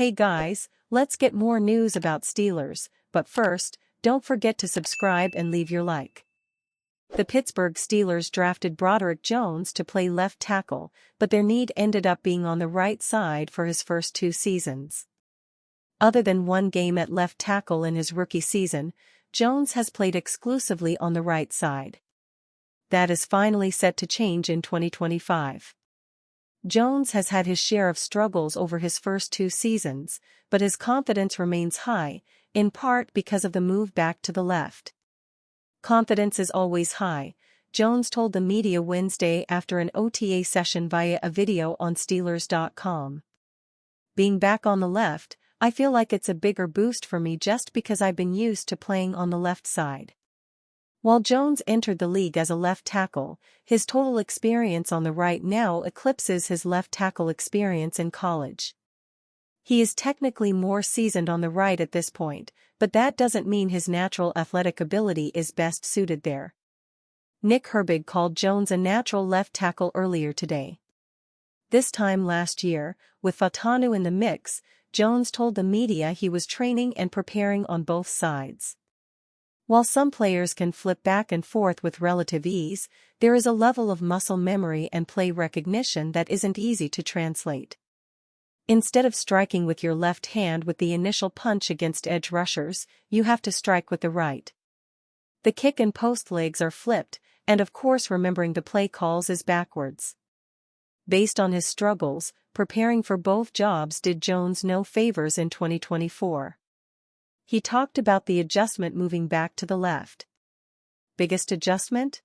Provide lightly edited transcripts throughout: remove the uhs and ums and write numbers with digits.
Hey guys, let's get more news about Steelers, but first, don't forget to subscribe and leave your like. The Pittsburgh Steelers drafted Broderick Jones to play left tackle, but their need ended up being on the right side for his first 2 seasons. Other than one game at left tackle in his rookie season, Jones has played exclusively on the right side. That is finally set to change in 2025. Jones has had his share of struggles over his first 2 seasons, but his confidence remains high, in part because of the move back to the left. Confidence is always high, Jones told the media Wednesday after an OTA session via a video on Steelers.com. Being back on the left, I feel like it's a bigger boost for me just because I've been used to playing on the left side. While Jones entered the league as a left tackle, his total experience on the right now eclipses his left tackle experience in college. He is technically more seasoned on the right at this point, but that doesn't mean his natural athletic ability is best suited there. Nick Herbig called Jones a natural left tackle earlier today. This time last year, with Fautanu in the mix, Jones told the media he was training and preparing on both sides. While some players can flip back and forth with relative ease, there is a level of muscle memory and play recognition that isn't easy to translate. Instead of striking with your left hand with the initial punch against edge rushers, you have to strike with the right. The kick and post legs are flipped, and of course remembering the play calls is backwards. Based on his struggles, preparing for both jobs did Jones no favors in 2024. He talked about the adjustment moving back to the left. Biggest adjustment?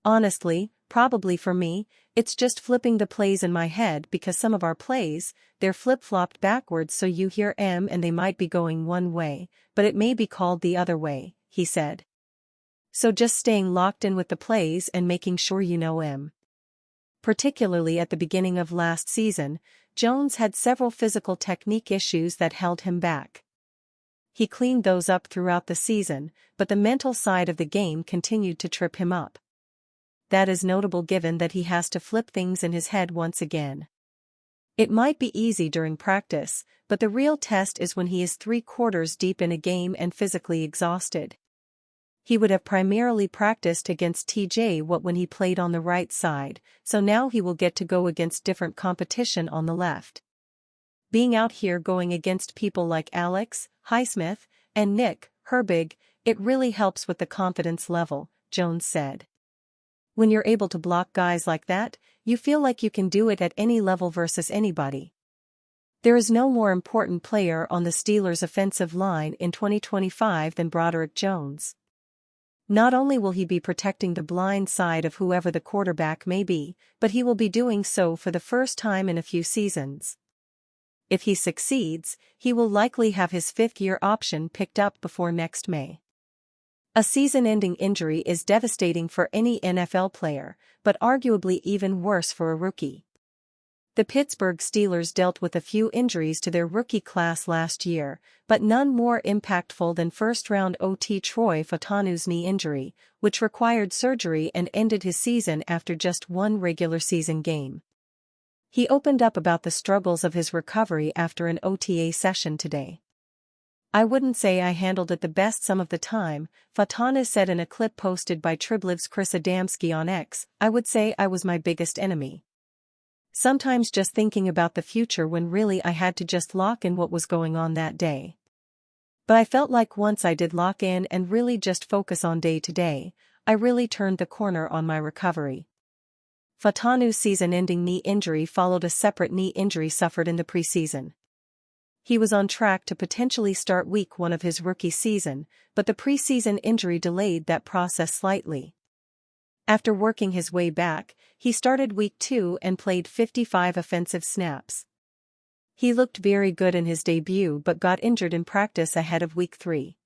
Honestly, probably for me, it's just flipping the plays in my head because some of our plays, they're flip-flopped backwards so you hear M and they might be going one way, but it may be called the other way, he said. So just staying locked in with the plays and making sure you know M. Particularly at the beginning of last season, Jones had several physical technique issues that held him back. He cleaned those up throughout the season, but the mental side of the game continued to trip him up. That is notable given that he has to flip things in his head once again. It might be easy during practice, but the real test is when he is 3/4 deep in a game and physically exhausted. He would have primarily practiced against TJ Watt when he played on the right side, so now he will get to go against different competition on the left. Being out here going against people like Alex Highsmith and Nick Herbig, it really helps with the confidence level, Jones said. When you're able to block guys like that, you feel like you can do it at any level versus anybody. There is no more important player on the Steelers' offensive line in 2025 than Broderick Jones. Not only will he be protecting the blind side of whoever the quarterback may be, but he will be doing so for the first time in a few seasons. If he succeeds, he will likely have his 5th-year option picked up before next May. A season-ending injury is devastating for any NFL player, but arguably even worse for a rookie. The Pittsburgh Steelers dealt with a few injuries to their rookie class last year, but none more impactful than first-round OT Troy Fautanu's knee injury, which required surgery and ended his season after just 1 regular season game. He opened up about the struggles of his recovery after an OTA session today. I wouldn't say I handled it the best some of the time, Fautanu said in a clip posted by Tribliv's Chris Adamski on X. I would say I was my biggest enemy. Sometimes just thinking about the future when really I had to just lock in what was going on that day. But I felt like once I did lock in and really just focus on day to day, I really turned the corner on my recovery. Fautanu's season-ending knee injury followed a separate knee injury suffered in the preseason. He was on track to potentially start week 1 of his rookie season, but the preseason injury delayed that process slightly. After working his way back, he started week 2 and played 55 offensive snaps. He looked very good in his debut but got injured in practice ahead of week 3.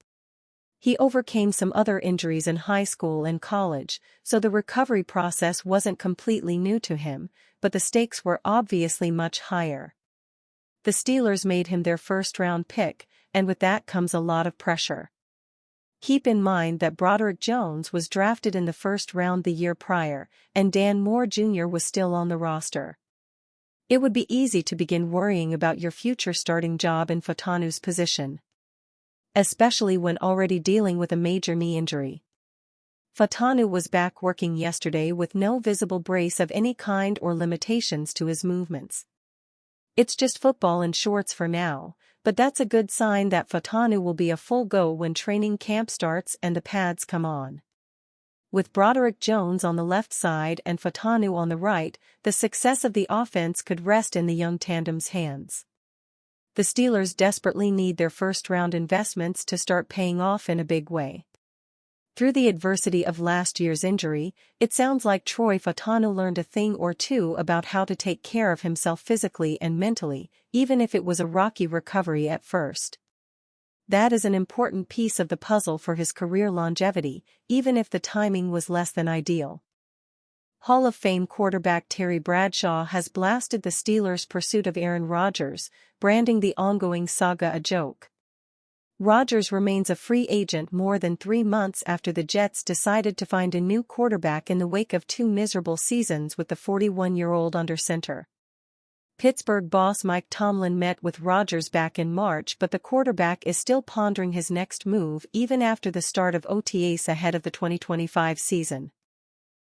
He overcame some other injuries in high school and college, so the recovery process wasn't completely new to him, but the stakes were obviously much higher. The Steelers made him their first-round pick, and with that comes a lot of pressure. Keep in mind that Broderick Jones was drafted in the first round the year prior, and Dan Moore Jr. was still on the roster. It would be easy to begin worrying about your future starting job in Fatanu's position, especially when already dealing with a major knee injury. Fatanu was back working yesterday with no visible brace of any kind or limitations to his movements. It's just football in shorts for now, but that's a good sign that Fatanu will be a full go when training camp starts and the pads come on. With Broderick Jones on the left side and Fatanu on the right, the success of the offense could rest in the young tandem's hands. The Steelers desperately need their first-round investments to start paying off in a big way. Through the adversity of last year's injury, it sounds like Troy Fatanu learned a thing or two about how to take care of himself physically and mentally, even if it was a rocky recovery at first. That is an important piece of the puzzle for his career longevity, even if the timing was less than ideal. Hall of Fame quarterback Terry Bradshaw has blasted the Steelers' pursuit of Aaron Rodgers, branding the ongoing saga a joke. Rodgers remains a free agent more than 3 months after the Jets decided to find a new quarterback in the wake of 2 miserable seasons with the 41-year-old under center. Pittsburgh boss Mike Tomlin met with Rodgers back in March, but the quarterback is still pondering his next move even after the start of OTAs ahead of the 2025 season.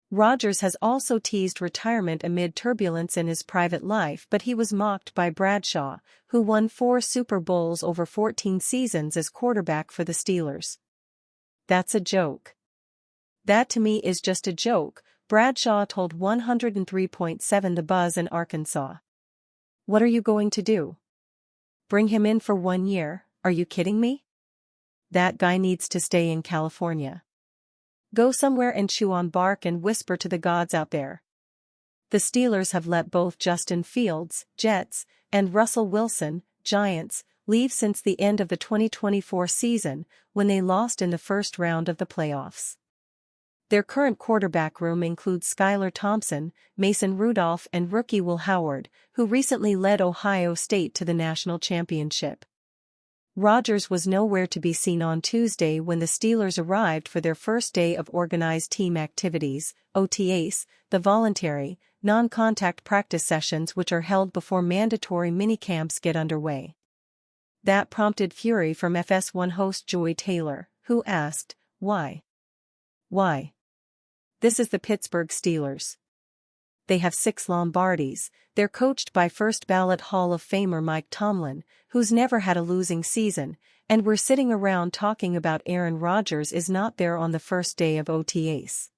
Rodgers has also teased retirement amid turbulence in his private life, but he was mocked by Bradshaw, who won 4 Super Bowls over 14 seasons as quarterback for the Steelers. That's a joke. That to me is just a joke, Bradshaw told 103.7 The Buzz in Arkansas. What are you going to do? Bring him in for 1 year, are you kidding me? That guy needs to stay in California. Go somewhere and chew on bark and whisper to the gods out there. The Steelers have let both Justin Fields, Jets, and Russell Wilson, Giants, leave since the end of the 2024 season, when they lost in the first round of the playoffs. Their current quarterback room includes Skylar Thompson, Mason Rudolph and rookie Will Howard, who recently led Ohio State to the national championship. Rodgers was nowhere to be seen on Tuesday when the Steelers arrived for their first day of organized team activities, OTAs, the voluntary, non-contact practice sessions which are held before mandatory minicamps get underway. That prompted fury from FS1 host Joy Taylor, who asked, "Why? Why? This is the Pittsburgh Steelers. They have 6 Lombardis, they're coached by first-ballot Hall of Famer Mike Tomlin, who's never had a losing season, and we're sitting around talking about Aaron Rodgers is not there on the first day of OTAs.